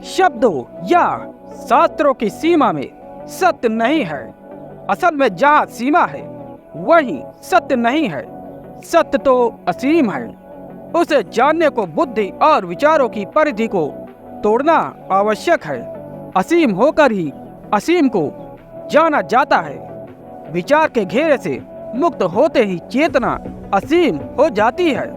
शब्दों या शास्त्रों की सीमा में सत्य नहीं है। असल में जहाँ सीमा है वहीं सत्य नहीं है। सत्य तो असीम है। उसे जानने को बुद्धि और विचारों की परिधि को तोड़ना आवश्यक है। असीम होकर ही असीम को जाना जाता है। विचार के घेरे से मुक्त होते ही चेतना असीम हो जाती है।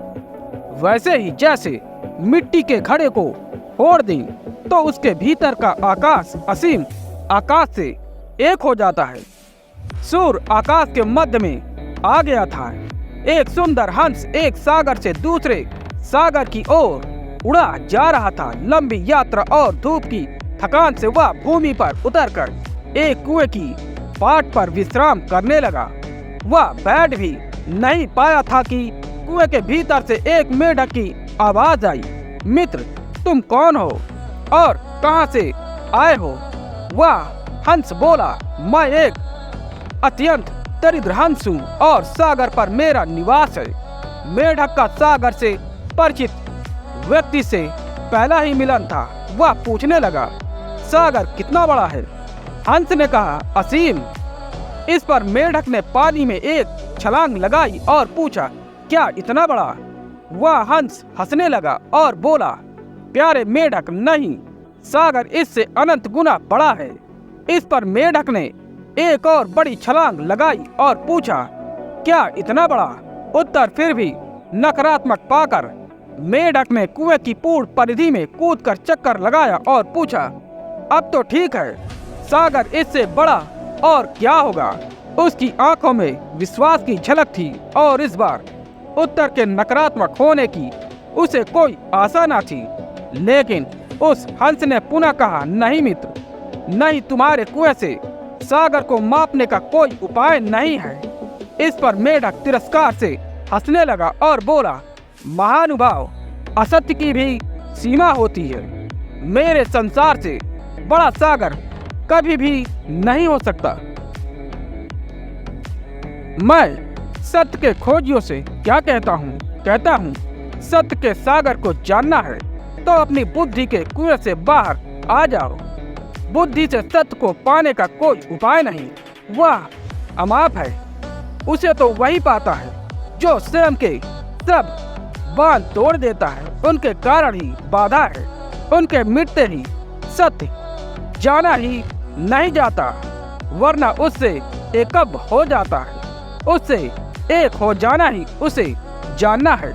वैसे ही जैसे मिट्टी के घड़े को फोड़ दें तो उसके भीतर का आकाश असीम आकाश से एक हो जाता है। सूर्य आकाश के मध्य में आ गया था। एक सुंदर हंस एक सागर से दूसरे सागर की ओर उड़ा जा रहा था। लंबी यात्रा और धूप की थकान से वह भूमि पर उतरकर एक कुएं की पाट पर विश्राम करने लगा। वह बैठ भी नहीं पाया था कि कुएं के भीतर से एक मेढक की आवाज आई। मित्र, तुम कौन हो और कहां से आए हो? वह हंस बोला, मैं एक अत्यंत दरिद्र हंस हूँ और सागर पर मेरा निवास है। मेढक का सागर से परिचित व्यक्ति से पहला ही मिलन था। वह पूछने लगा, सागर कितना बड़ा है? हंस ने कहा, असीम। इस पर मेढक ने पानी में एक छलांग लगाई और पूछा, क्या इतना बड़ा? वह हंस हंसने लगा और बोला, प्यारे मेढक, नहीं, सागर इससे अनंत गुना बड़ा है। इस पर मेढक ने एक और बड़ी छलांग लगाई और पूछा, क्या इतना बड़ा? उत्तर फिर भी नकारात्मक पाकर मेढक ने कुएं की पूर्ण परिधि में कूदकर चक्कर लगाया और पूछा, अब तो ठीक है, सागर इससे बड़ा और क्या होगा? उसकी आंखों में विश्वास की झलक थी और इस बार उत्तर के नकारात्मक होने की उसे कोई आशा न थी। लेकिन उस हंस ने पुनः कहा, नहीं मित्र, नहीं, तुम्हारे कुएं से सागर को मापने का कोई उपाय नहीं है। इस पर मेढक तिरस्कार से हंसने लगा और बोला, महानुभाव, असत्य की भी सीमा होती है। मेरे संसार से बड़ा सागर कभी भी नहीं हो सकता। मैं सत्य के खोजियों से क्या कहता हूँ, सत्य के सागर को जानना है तो अपनी बुद्धि के कुएं से बाहर आ जाओ। बुद्धि से सत्य को पाने का कोई उपाय नहीं। वह अमाप है। उसे तो वही पाता है जो स्वयं के सब बांध तोड़ देता है। उनके कारण ही बाधा है। उनके मिटते ही सत्य जाना ही नहीं जाता, वरना उससे एकब हो जाता है। उससे एक हो जाना ही उसे जानना है।